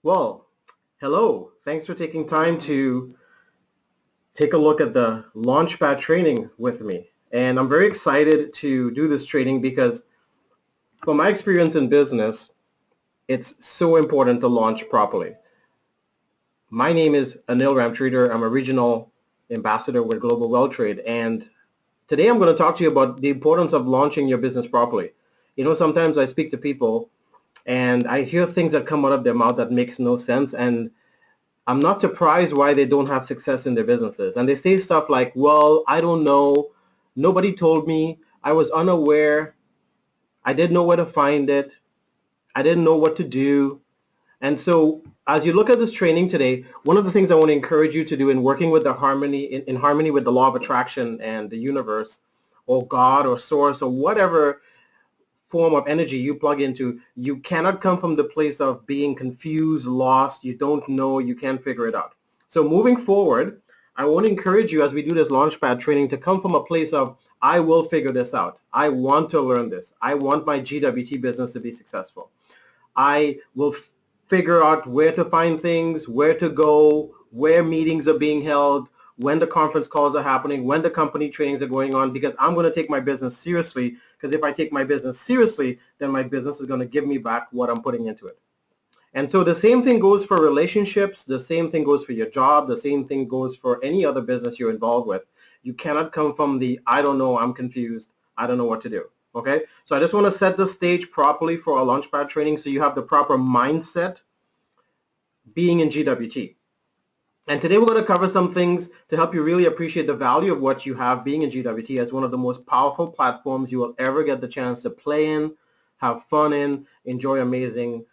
Well, hello. Thanks for taking time to take a look at the Launchpad training with me. And I'm very excited to do this training because from my experience in business, it's so important to launch properly. My name is Anil Ramtrader. I'm a regional ambassador with Global Well Trade. And today I'm going to talk to you about the importance of launching your business properly. You know, sometimes I speak to people and I hear things that come out of their mouth that makes no sense. And I'm not surprised why they don't have success in their businesses. And they say stuff like, well, I don't know. Nobody told me. I was unaware. I didn't know where to find it. I didn't know what to do. And so as you look at this training today, one of the things I want to encourage you to do in working with the harmony, in harmony with the law of attraction and the universe or God or source or whatever form of energy you plug into, you cannot come from the place of being confused, lost, you don't know, you can't figure it out. So moving forward, I want to encourage you as we do this Launchpad training to come from a place of, I will figure this out. I want to learn this. I want my GWT business to be successful. I will figure out where to find things, where to go, where meetings are being held, when the conference calls are happening, when the company trainings are going on, because I'm going to take my business seriously, because if I take my business seriously, then my business is going to give me back what I'm putting into it. And so the same thing goes for relationships, the same thing goes for your job, the same thing goes for any other business you're involved with. You cannot come from the, I don't know, I'm confused, I don't know what to do. Okay, so I just want to set the stage properly for our Launchpad training so you have the proper mindset being in GWT. And today we're going to cover some things to help you really appreciate the value of what you have being in GWT as one of the most powerful platforms you will ever get the chance to play in, have fun in, enjoy amazing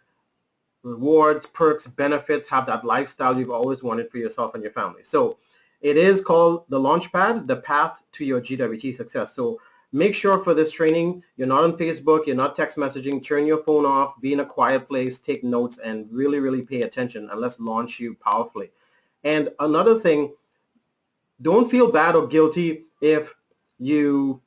rewards, perks, benefits, have that lifestyle you've always wanted for yourself and your family. So it is called the Launchpad, the path to your GWT success. So make sure for this training, you're not on Facebook, you're not text messaging, turn your phone off, be in a quiet place, take notes, and really, really pay attention, and let's launch you powerfully. And another thing, don't feel bad or guilty if you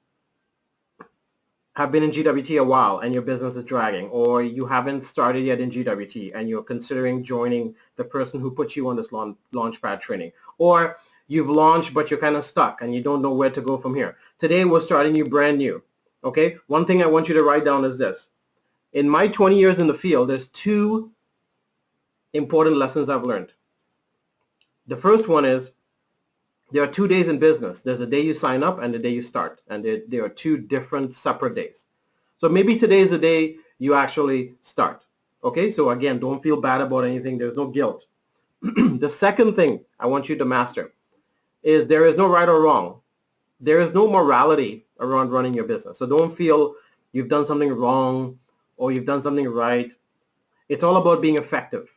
have been in GWT a while and your business is dragging, or you haven't started yet in GWT and you're considering joining the person who put you on this Launchpad training, or you've launched but you're kind of stuck and you don't know where to go from here. Today we're starting you brand new. Okay, one thing I want you to write down is this. In my 20 years in the field, there's two important lessons I've learned. The first one is there are 2 days in business. There's a day you sign up and the day you start. And there are two different separate days. So maybe today is the day you actually start. Okay, so again, don't feel bad about anything. There's no guilt. The second thing I want you to master is there is no right or wrong. There is no morality around running your business. So don't feel you've done something wrong or you've done something right. It's all about being effective.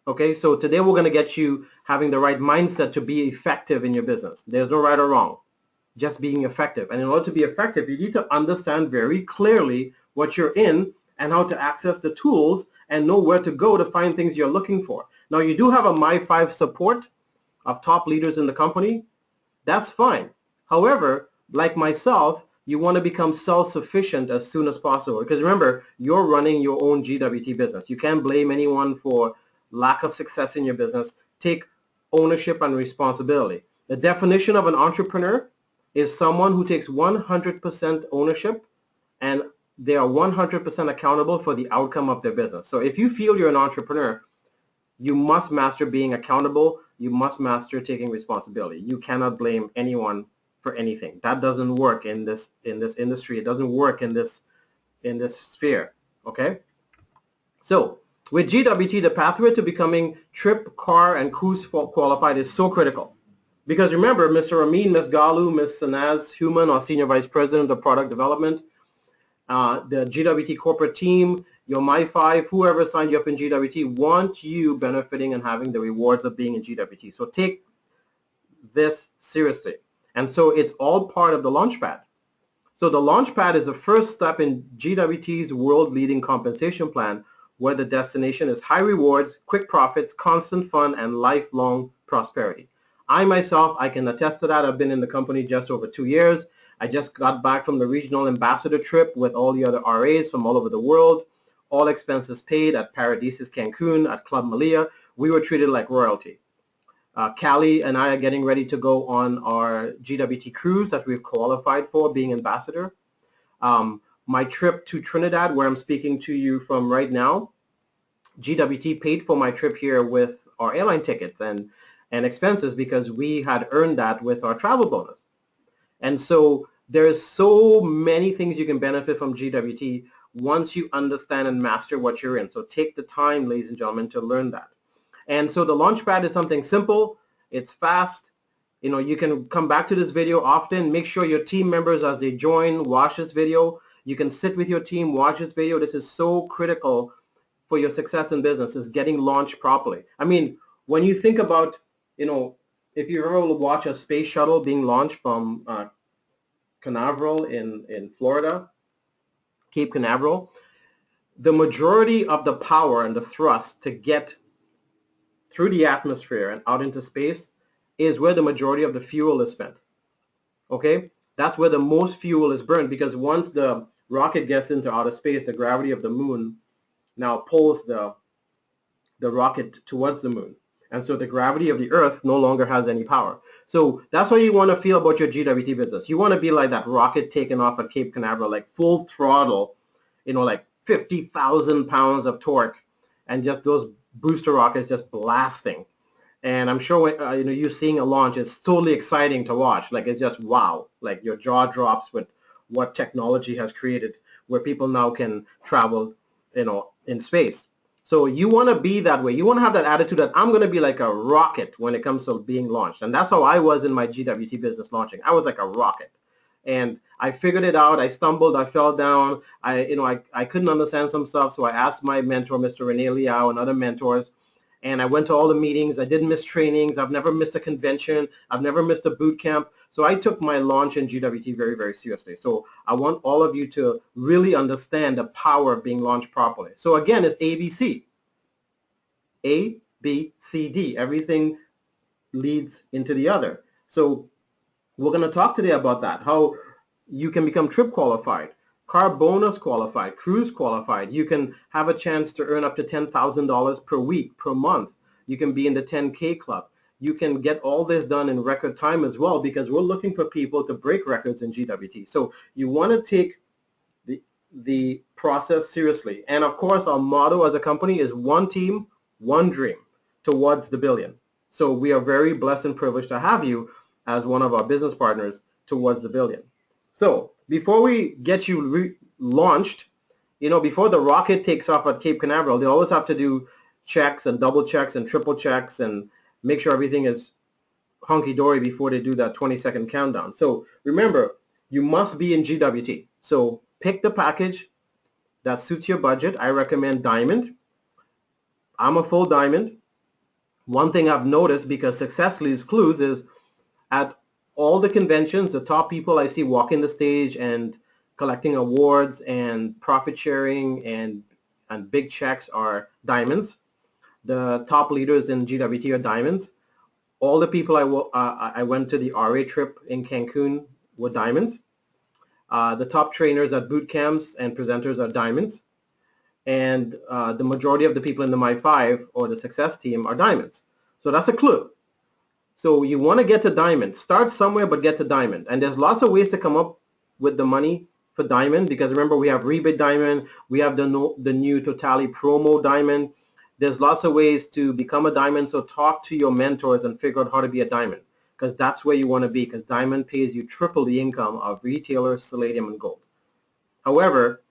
Okay, so today we're going to get you having the right mindset to be effective in your business. There's no right or wrong, just being effective. And in order to be effective, you need to understand very clearly what you're in and how to access the tools and know where to go to find things you're looking for. Now, you do have a My5 support of top leaders in the company. That's fine. However, like myself, you want to become self-sufficient as soon as possible. Because remember, you're running your own GWT business. You can't blame anyone for lack of success in your business. Take ownership and responsibility. The definition of an entrepreneur is someone who takes 100% ownership and they are 100% accountable for the outcome of their business. So if you feel you're an entrepreneur, you must master being accountable. You must master taking responsibility. You cannot blame anyone for anything. That doesn't work in this industry. It doesn't work in this sphere. Okay? So with GWT, the pathway to becoming trip, car, and cruise qualified is so critical. Because remember, Mr. Amin, Ms. Galu, Ms. Sanaz, Human, or Senior Vice President of Product Development, the GWT corporate team, your My5, whoever signed you up in GWT, want you benefiting and having the rewards of being in GWT. So take this seriously. And so it's all part of the Launchpad. So the Launchpad is the first step in GWT's world-leading compensation plan, where the destination is high rewards, quick profits, constant fun, and lifelong prosperity. I myself, I can attest to that. I've been in the company just over 2 years. I just got back from the regional ambassador trip with all the other RAs from all over the world. all expenses paid at Paradisus Cancun, at Club Malia. We were treated like royalty. Callie and I are getting ready to go on our GWT cruise that we've qualified for, being ambassador. My trip to Trinidad, where I'm speaking to you from right now, GWT paid for my trip here with our airline tickets and expenses because we had earned that with our travel bonus. And so there's so many things you can benefit from GWT once you understand and master what you're in. So take the time, ladies and gentlemen, to learn that. And so the Launchpad is something simple. It's fast. You know, you can come back to this video often. Make sure your team members, as they join, watch this video. You can sit with your team, watch this video. This is so critical for your success in business, is getting launched properly. I mean, when you think about, you know, if you ever watch a space shuttle being launched from Canaveral in Florida, Cape Canaveral, the majority of the power and the thrust to get through the atmosphere and out into space is where the majority of the fuel is spent. Okay? That's where the most fuel is burned, because once the rocket gets into outer space, the gravity of the moon now pulls the rocket towards the moon. And so the gravity of the Earth no longer has any power. So that's what you want to feel about your GWT business. You want to be like that rocket taking off at Cape Canaveral, like full throttle, you know, like 50,000 pounds of torque, and just those booster rockets just blasting. And I'm sure when, you know, you seeing a launch is totally exciting to watch. Like, it's just wow. Like, your jaw drops with what technology has created, where people now can travel, you know, in space. So you want to be that way. You want to have that attitude that I'm going to be like a rocket when it comes to being launched. And that's how I was in my GWT business launching. I was like a rocket. And I figured it out. I stumbled. I fell down. I couldn't understand some stuff. So I asked my mentor, Mr. Rene Liao, and other mentors. And I went to all the meetings. I didn't miss trainings. I've never missed a convention. I've never missed a boot camp. So I took my launch in GWT very, very seriously. So I want all of you to really understand the power of being launched properly. So again, it's ABC. A, B, C, D. Everything leads into the other. So we're going to talk today about that, how you can become trip qualified, car bonus qualified, cruise qualified. You can have a chance to earn up to $10,000 per week, per month. You can be in the 10K club. You can get all this done in record time as well, because we're looking for people to break records in GWT. So you want to take the process seriously. And of course, our motto as a company is one team, one dream towards the billion. So we are very blessed and privileged to have you as one of our business partners towards the billion. So before we get you launched, you know, before the rocket takes off at Cape Canaveral, they always have to do checks and double checks and triple checks and make sure everything is hunky-dory before they do that 20-second countdown. So remember, you must be in GWT. So pick the package that suits your budget. I recommend Diamond. I'm a full Diamond. One thing I've noticed, because success leaves clues, is at all the conventions, the top people I see walking the stage and collecting awards and profit sharing and big checks are diamonds. The top leaders in GWT are diamonds. All the people I went to the RA trip in Cancun were diamonds. The top trainers at boot camps and presenters are diamonds. And the majority of the people in the My 5 or the success team are diamonds. So that's a clue. So you want to get to diamond. Start somewhere, but get to diamond. And there's lots of ways to come up with the money for diamond, because remember, we have rebate diamond, we have the new Totally promo diamond. There's lots of ways to become a diamond. So talk to your mentors and figure out how to be a diamond, because that's where you want to be, because diamond pays you triple the income of retailer, Palladium, and gold. However,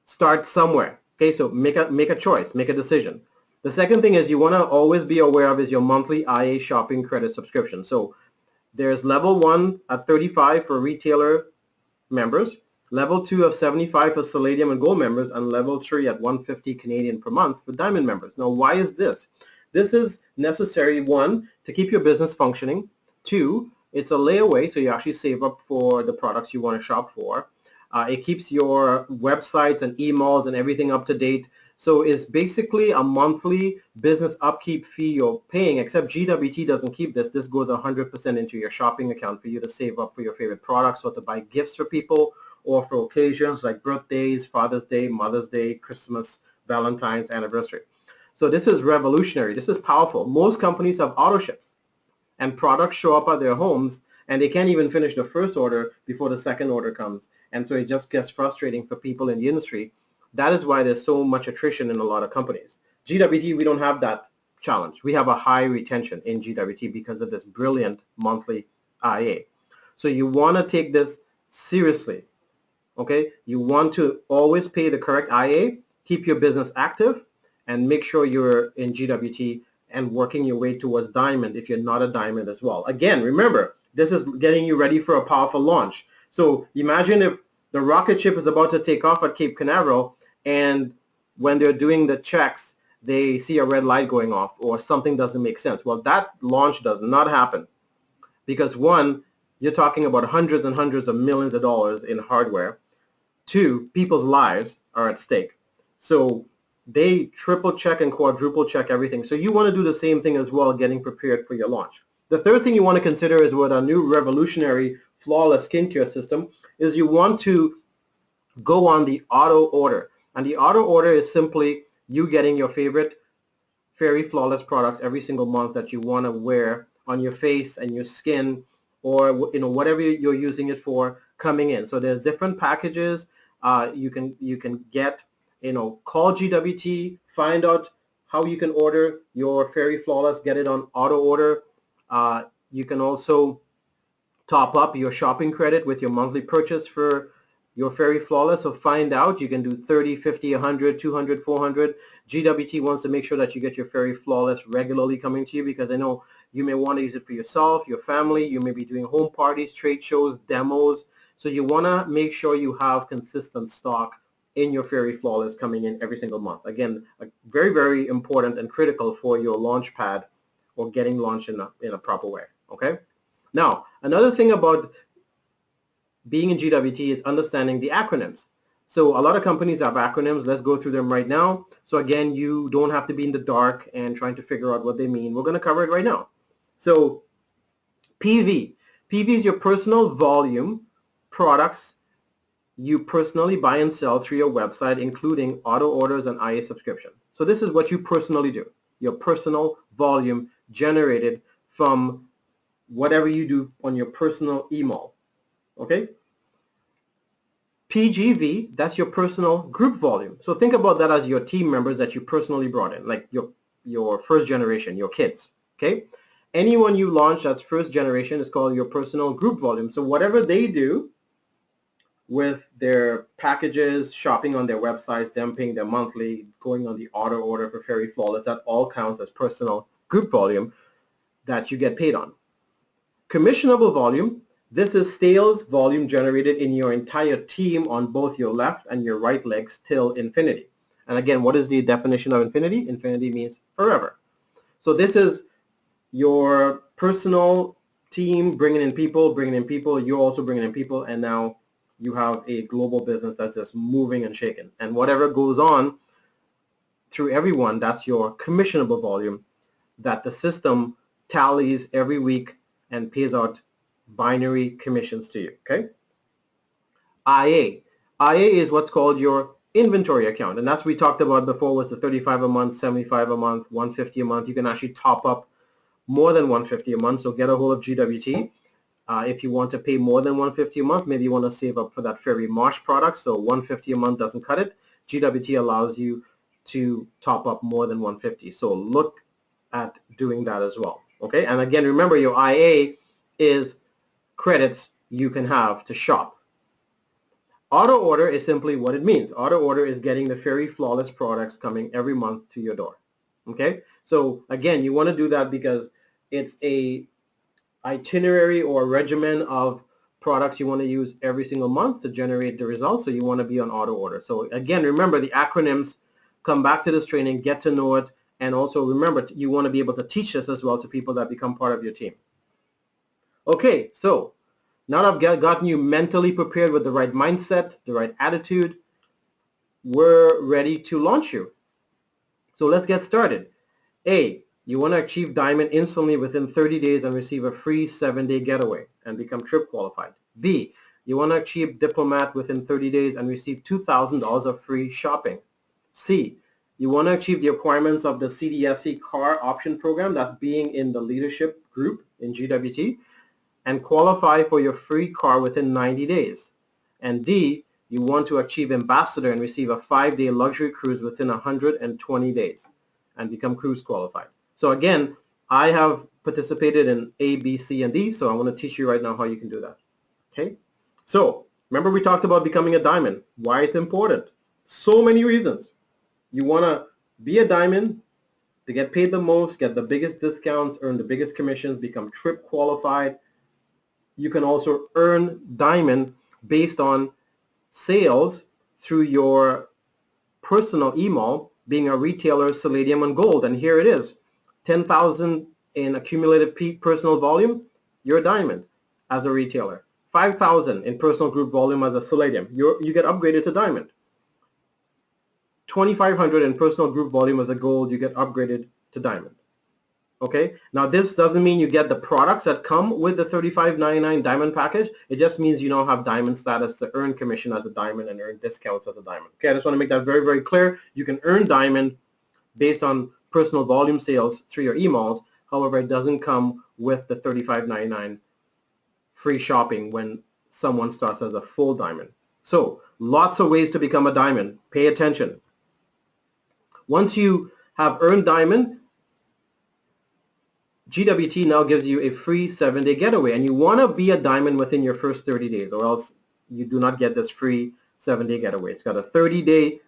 start somewhere. Okay, so make a choice, make a decision. The second thing is you want to always be aware of is your monthly IA shopping credit subscription. So there's level 1 at 35 for retailer members, level 2 of 75 for Palladium and Gold members, and level 3 at 150 Canadian per month for Diamond members. Now, why is this? This is necessary, 1, to keep your business functioning. 2, it's a layaway, so you actually save up for the products you want to shop for. It keeps your websites and emails and everything up to date. So it's basically a monthly business upkeep fee you're paying, except GWT doesn't keep this. This goes 100% into your shopping account for you to save up for your favorite products or to buy gifts for people or for occasions like birthdays, Father's Day, Mother's Day, Christmas, Valentine's, anniversary. So this is revolutionary. This is powerful. Most companies have auto ships, and products show up at their homes, and they can't even finish the first order before the second order comes. And so it just gets frustrating for people in the industry. That is why there's so much attrition in a lot of companies. GWT, we don't have that challenge. We have a high retention in GWT because of this brilliant monthly IA. So you want to take this seriously, okay? You want to always pay the correct IA, keep your business active, and make sure you're in GWT and working your way towards diamond if you're not a diamond as well. Again, remember, this is getting you ready for a powerful launch. So imagine if the rocket ship is about to take off at Cape Canaveral, and when they're doing the checks, they see a red light going off or something doesn't make sense. Well, that launch does not happen because one, you're talking about hundreds and hundreds of millions of dollars in hardware. Two, people's lives are at stake. So they triple check and quadruple check everything. So you want to do the same thing as well, getting prepared for your launch. The third thing you want to consider is with our new revolutionary flawless skincare system is you want to go on the auto order. And the auto order is simply you getting your favorite Fairy Flawless products every single month that you want to wear on your face and your skin, or whatever you're using it for, coming in. So there's different packages you can get. Call GWT, find out how you can order your Fairy Flawless, get it on auto order. You can also top up your shopping credit with your monthly purchase for your Fairy Flawless. So find out. You can do 30, 50, 100, 200, 400. GWT wants to make sure that you get your Fairy Flawless regularly coming to you, because I know you may want to use it for yourself, your family. You may be doing home parties, trade shows, demos. So you want to make sure you have consistent stock in your Fairy Flawless coming in every single month. Again, very, very important and critical for your launch pad or getting launched in a proper way. Okay. Now, another thing about being in GWT is understanding the acronyms. So a lot of companies have acronyms. Let's go through them right now. So again, you don't have to be in the dark and trying to figure out what they mean. We're going to cover it right now. So PV. PV is your personal volume products you personally buy and sell through your website, including auto orders and IA subscription. So this is what you personally do. Your personal volume generated from whatever you do on your personal email. Okay? PGV, that's your personal group volume. So think about that as your team members that you personally brought in, like your first generation, your kids. Okay? Anyone you launch that's first generation is called your personal group volume. So whatever they do with their packages, shopping on their websites, them paying their monthly, going on the auto order for Fairy Flawless, that all counts as personal group volume that you get paid on. Commissionable volume, this is sales volume generated in your entire team on both your left and your right legs till infinity. And again, what is the definition of infinity? Infinity means forever. So this is your personal team bringing in people, you're also bringing in people, and now you have a global business that's just moving and shaking. And whatever goes on through everyone, that's your commissionable volume that the system tallies every week and pays out binary commissions to you, okay? IA. IA is what's called your inventory account, and that's what we talked about before, was the 35 a month, 75 a month, 150 a month. You can actually top up more than 150 a month, so get a hold of GWT. If you want to pay more than 150 a month, maybe you want to save up for that Fairy Marsh product, so 150 a month doesn't cut it. GWT allows you to top up more than 150, so look at doing that as well, okay? And again, remember, your IA is credits you can have to shop. Auto order is simply what it means. Auto order is getting the Fairy Flawless products coming every month to your door, okay? So again, you want to do that because it's a itinerary or regimen of products you want to use every single month to generate the results, so you want to be on auto order. So again, remember the acronyms, come back to this training, get to know it, and also remember you want to be able to teach this as well to people that become part of your team. Okay, so now that I've gotten you mentally prepared with the right mindset, the right attitude, we're ready to launch you. So let's get started. A, you want to achieve diamond instantly within 30 days and receive a free 7-day getaway and become trip qualified. B, You want to achieve Diplomat within 30 days and receive $2,000 of free shopping. C, you want to achieve the requirements of the CDSC car option program, that's being in the leadership group in GWT, and qualify for your free car within 90 days. And D, you want to achieve ambassador and receive a 5-day luxury cruise within 120 days and become cruise qualified. So again, I have participated in A, B, C, and D, so I want to teach you right now how you can do that. Okay? So remember we talked about becoming a diamond, why it's important. So many reasons. You want to be a diamond to get paid the most, get the biggest discounts, earn the biggest commissions, become trip qualified. You can also earn diamond based on sales through your personal email, being a retailer, Palladium and Gold. And here it is, 10,000 in accumulated personal volume, you're a diamond as a retailer. 5,000 in personal group volume as a Palladium, you get upgraded to diamond. 2,500 in personal group volume as a gold, you get upgraded to diamond. Okay, now this doesn't mean you get the products that come with the $35.99 diamond package. It just means you now have diamond status to earn commission as a diamond and earn discounts as a diamond. Okay, I just want to make that very, very clear. You can earn diamond based on personal volume sales through your emails. However, it doesn't come with the $35.99 free shopping when someone starts as a full diamond. So lots of ways to become a diamond. Pay attention. Once you have earned diamond, GWT now gives you a free 7-day getaway, and you want to be a diamond within your first 30 days, or else you do not get this free 7-day getaway. It's got a 30-day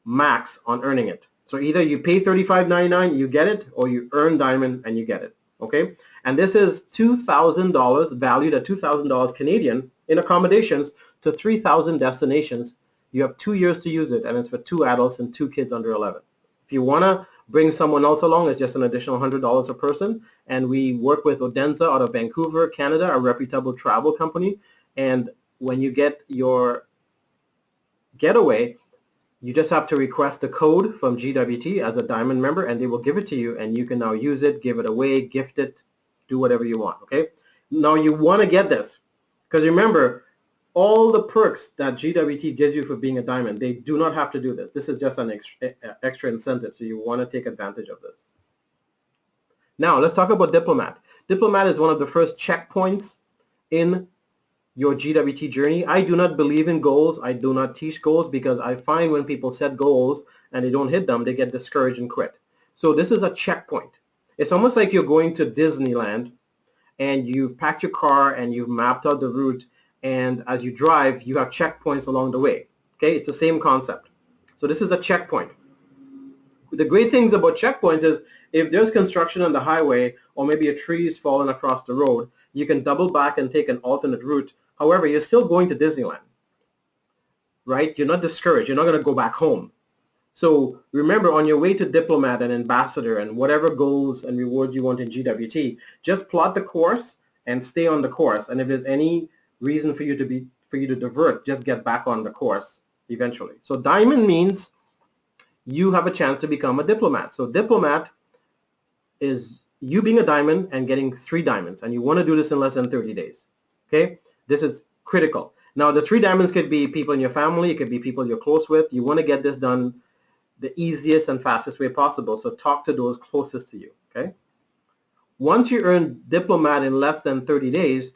max on earning it. So either you pay $35.99, you get it, or you earn diamond and you get it. Okay, and this is $2,000 valued at $2,000 Canadian in accommodations to 3,000 destinations. You have 2 years to use it, and it's for 2 adults and 2 kids under 11. If you want to bring someone else along, it's just an additional $100 a person. And we work with Odenza out of Vancouver, Canada, a reputable travel company. And when you get your getaway, you just have to request a code from GWT as a diamond member, and they will give it to you, and you can now use it, give it away, gift it, do whatever you want. Okay, now you want to get this, because remember, all the perks that GWT gives you for being a diamond, they do not have to do this. This is just an extra incentive, so you want to take advantage of this. Now let's talk about Diplomat. Diplomat is one of the first checkpoints in your GWT journey. I do not believe in goals. I do not teach goals, because I find when people set goals and they don't hit them, they get discouraged and quit. So this is a checkpoint. It's almost like you're going to Disneyland and you've packed your car and you've mapped out the route, and as you drive, you have checkpoints along the way. Okay, it's the same concept. So this is a checkpoint. The great things about checkpoints is if there's construction on the highway, or maybe a tree is falling across the road, you can double back and take an alternate route. However, you're still going to Disneyland, right? You're not discouraged. You're not going to go back home. So remember, on your way to Diplomat and Ambassador and whatever goals and rewards you want in GWT, just plot the course and stay on the course. And if there's any reason for you to divert, just get back on the course eventually. So diamond means you have a chance to become a diplomat. So diplomat is you being a diamond and getting 3 diamonds, and you want to do this in less than 30 days. Okay, this is critical. Now the 3 diamonds could be people in your family, it could be people you're close with. You want to get this done the easiest and fastest way possible, so talk to those closest to you. Okay, once you earn diplomat in less than 30 days,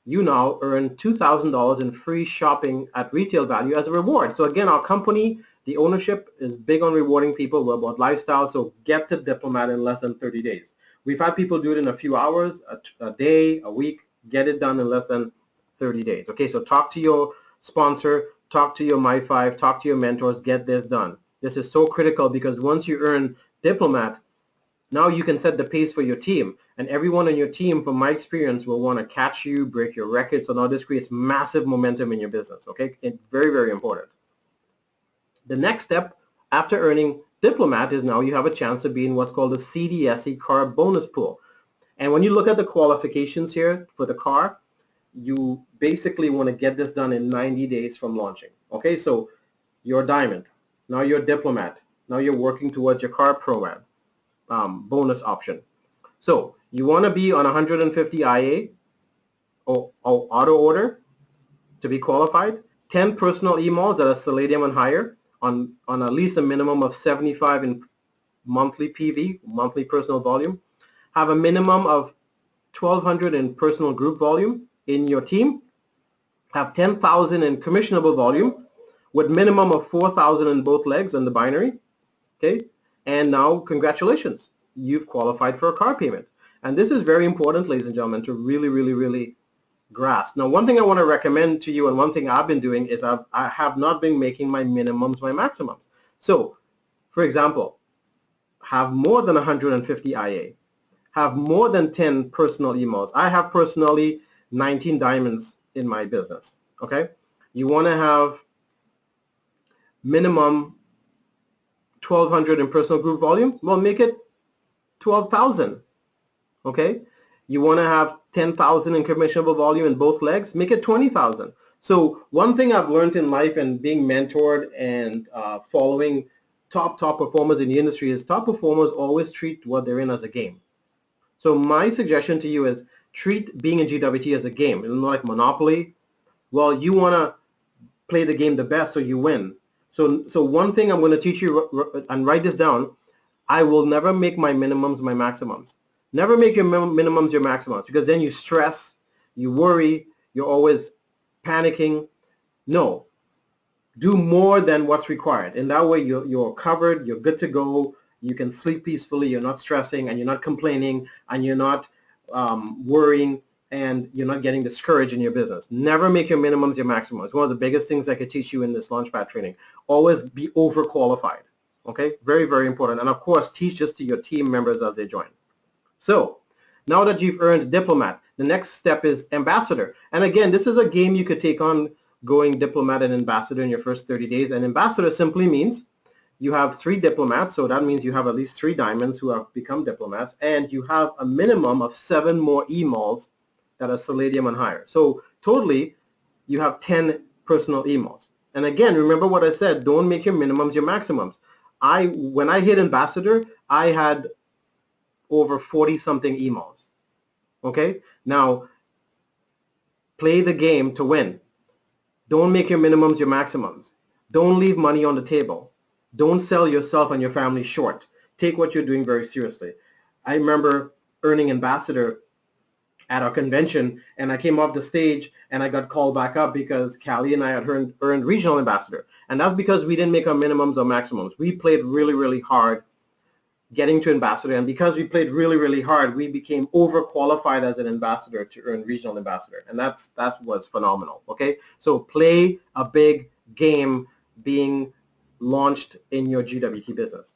you now earn $2,000 in free shopping at retail value as a reward. So again, our company, the ownership is big on rewarding people. We're about lifestyle, so get the diplomat in less than 30 days. We've had people do it in a few hours, a day, a week, get it done in less than 30 days. Okay, so talk to your sponsor, talk to your My5, talk to your mentors, get this done. This is so critical, because once you earn diplomat, now you can set the pace for your team, and everyone on your team, from my experience, will want to catch you, break your record. So now this creates massive momentum in your business. Okay, it's very, very important. The next step after earning diplomat is now you have a chance to be in what's called the CDSC car bonus pool. And when you look at the qualifications here for the car, you basically want to get this done in 90 days from launching. Okay, so you're a diamond, now you're a diplomat, now you're working towards your car program bonus option. So you want to be on 150 IA or auto order, to be qualified, 10 personal emails that are Selenium and higher on at least a minimum of 75 in monthly PV, monthly personal volume, have a minimum of 1,200 in personal group volume in your team, have 10,000 in commissionable volume with minimum of 4,000 in both legs and the binary, okay? And now, congratulations, you've qualified for a car payment. And this is very important, ladies and gentlemen, to really grasp. Now, one thing I want to recommend to you, and one thing I've been doing, is I have not been making my minimums my maximums. So, for example, have more than 150 IA, have more than 10 personal emails. I have personally 19 diamonds in my business, okay? You want to have minimum 1,200 in personal group volume? Well, make it 12,000, okay? You want to have 10,000 in commissionable volume in both legs? Make it 20,000. So one thing I've learned in life and being mentored and following top performers in the industry is top performers always treat what they're in as a game. So my suggestion to you is treat being in GWT as a game. It's not like Monopoly. Well, you want to play the game the best so you win. So one thing I'm going to teach you, and write this down, I will never make my minimums my maximums. Never make your minimums your maximums, because then you stress, you worry, you're always panicking. No. Do more than what's required. And that way you're covered, you're good to go, you can sleep peacefully, you're not stressing, and you're not complaining, and you're not worrying, and you're not getting discouraged in your business. Never make your minimums your maximums. One of the biggest things I could teach you in this Launchpad training. Always be overqualified. Okay? Very important. And of course, teach this to your team members as they join. So, now that you've earned Diplomat, the next step is Ambassador. And again, this is a game you could take on, going Diplomat and Ambassador in your first 30 days. And Ambassador simply means you have 3 diplomats, so that means you have at least 3 diamonds who have become diplomats, and you have a minimum of 7 more emails that are Selenium and higher. So totally, you have 10 personal emails. And again, remember what I said, don't make your minimums your maximums. When I hit Ambassador, I had over 40-something emails. Okay? Now, play the game to win. Don't make your minimums your maximums. Don't leave money on the table. Don't sell yourself and your family short. Take what you're doing very seriously. I remember earning Ambassador at our convention, and I came off the stage and I got called back up because Callie and I had earned Regional Ambassador. And that's because we didn't make our minimums or maximums. We played really hard getting to Ambassador, and because we played really hard, we became overqualified as an ambassador to earn Regional Ambassador, and that was phenomenal. Okay, so play a big game being launched in your GWT business.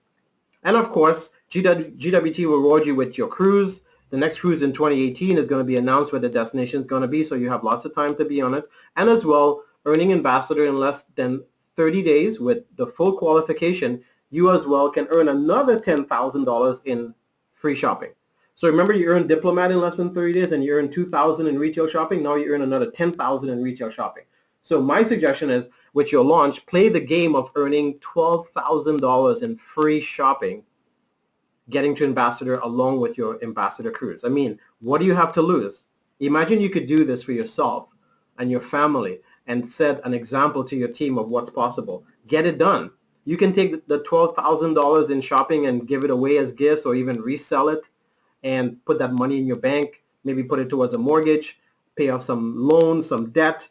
And of course, GWT will reward you with your cruise. The next cruise in 2018 is going to be announced where the destination is going to be, so you have lots of time to be on it. And as well, earning Ambassador in less than 30 days with the full qualification, you as well can earn another $10,000 in free shopping. So remember, you earned Diplomat in less than 30 days and you earn $2,000 in retail shopping. Now you earn another $10,000 in retail shopping. So my suggestion is, with your launch, play the game of earning $12,000 in free shopping, getting to Ambassador along with your Ambassador cruise. I mean, what do you have to lose? Imagine you could do this for yourself and your family and set an example to your team of what's possible. Get it done. You can take the $12,000 in shopping and give it away as gifts, or even resell it and put that money in your bank, maybe put it towards a mortgage, pay off some loans, some debt,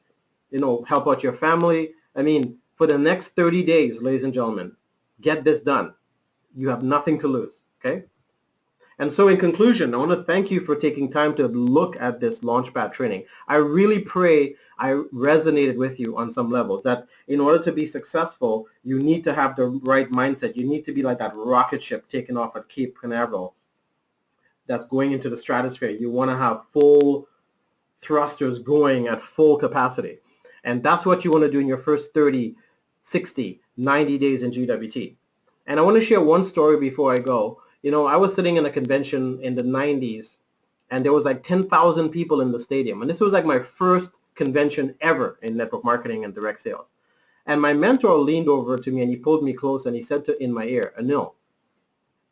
help out your family. I mean, for the next 30 days, ladies and gentlemen, get this done. You have nothing to lose, okay? And so in conclusion, I want to thank you for taking time to look at this Launchpad training. I really pray I resonated with you on some levels, that in order to be successful, you need to have the right mindset. You need to be like that rocket ship taking off at Cape Canaveral that's going into the stratosphere. You want to have full thrusters going at full capacity. And that's what you want to do in your first 30, 60, 90 days in GWT. And I want to share one story before I go. I was sitting in a convention in the 90s, and there was like 10,000 people in the stadium. And this was like my first convention ever in network marketing and direct sales. And my mentor leaned over to me and he pulled me close and he said in my ear, "Anil,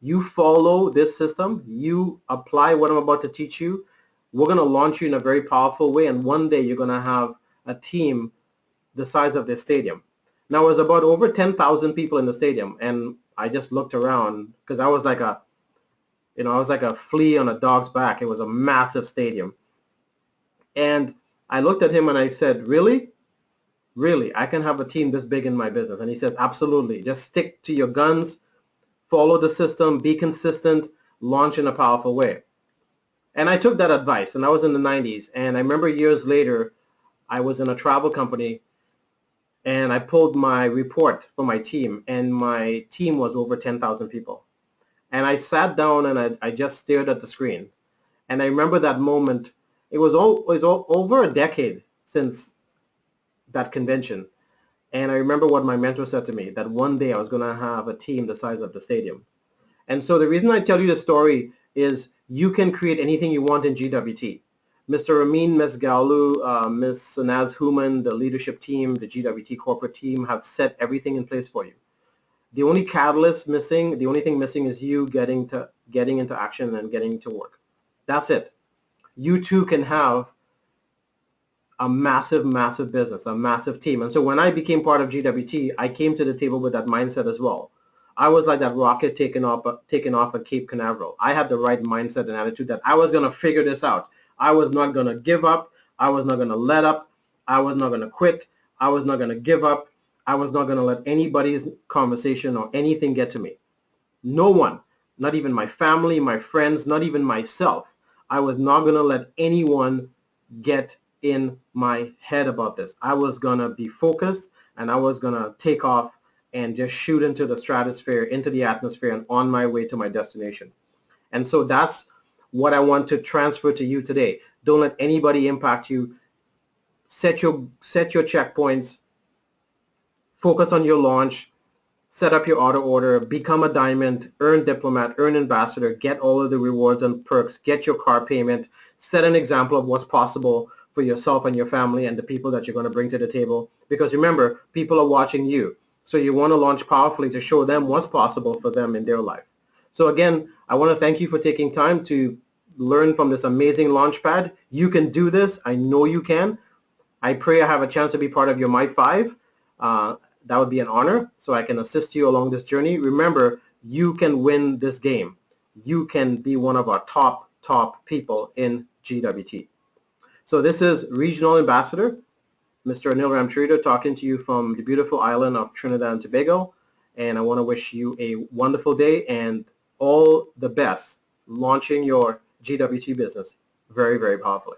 you follow this system, you apply what I'm about to teach you, we're going to launch you in a very powerful way, and one day you're going to have a team the size of this stadium. Now, it was about over 10,000 people in the stadium, and I just looked around because I was like a flea on a dog's back. It was a massive stadium. And I looked at him and I said, really? Really? I can have a team this big in my business? And he says, absolutely. Just stick to your guns, follow the system, be consistent, launch in a powerful way. And I took that advice, and I was in the 90s. And I remember years later, I was in a travel company, and I pulled my report for my team, and my team was over 10,000 people. And I sat down and I just stared at the screen. And I remember that moment. It was over a decade since that convention. And I remember what my mentor said to me, that one day I was going to have a team the size of the stadium. And so the reason I tell you this story is you can create anything you want in GWT. Mr. Amin Mesgalu, Ms. Sanaz Human, the leadership team, the GWT corporate team have set everything in place for you. The only catalyst missing, the only thing missing is you getting into action and getting to work. That's it. You too can have a massive, massive business, a massive team. And so when I became part of GWT, I came to the table with that mindset as well. I was like that rocket taking off at Cape Canaveral. I had the right mindset and attitude that I was going to figure this out. I was not going to give up. I was not going to let up. I was not going to quit. I was not going to give up. I was not going to let anybody's conversation or anything get to me. No one, not even my family, my friends, not even myself. I was not going to let anyone get in my head about this. I was going to be focused, and I was going to take off and just shoot into the stratosphere, into the atmosphere, and on my way to my destination. And so that's what I want to transfer to you today. Don't let anybody impact you. Set your checkpoints. Focus on your launch. Set up your auto order. Become a diamond. Earn diplomat. Earn ambassador. Get all of the rewards and perks. Get your car payment. Set an example of what's possible for yourself and your family and the people that you're going to bring to the table. Because remember, people are watching you. So you want to launch powerfully to show them what's possible for them in their life. So again, I want to thank you for taking time to learn from this amazing launchpad. You can do this. I know you can. I pray I have a chance to be part of your My 5. That would be an honor, so I can assist you along this journey. Remember, you can win this game. You can be one of our top people in GWT. So this is Regional Ambassador, Mr. Anil Ramcharita, talking to you from the beautiful island of Trinidad and Tobago. And I want to wish you a wonderful day and all the best launching your GWT business very, very powerfully.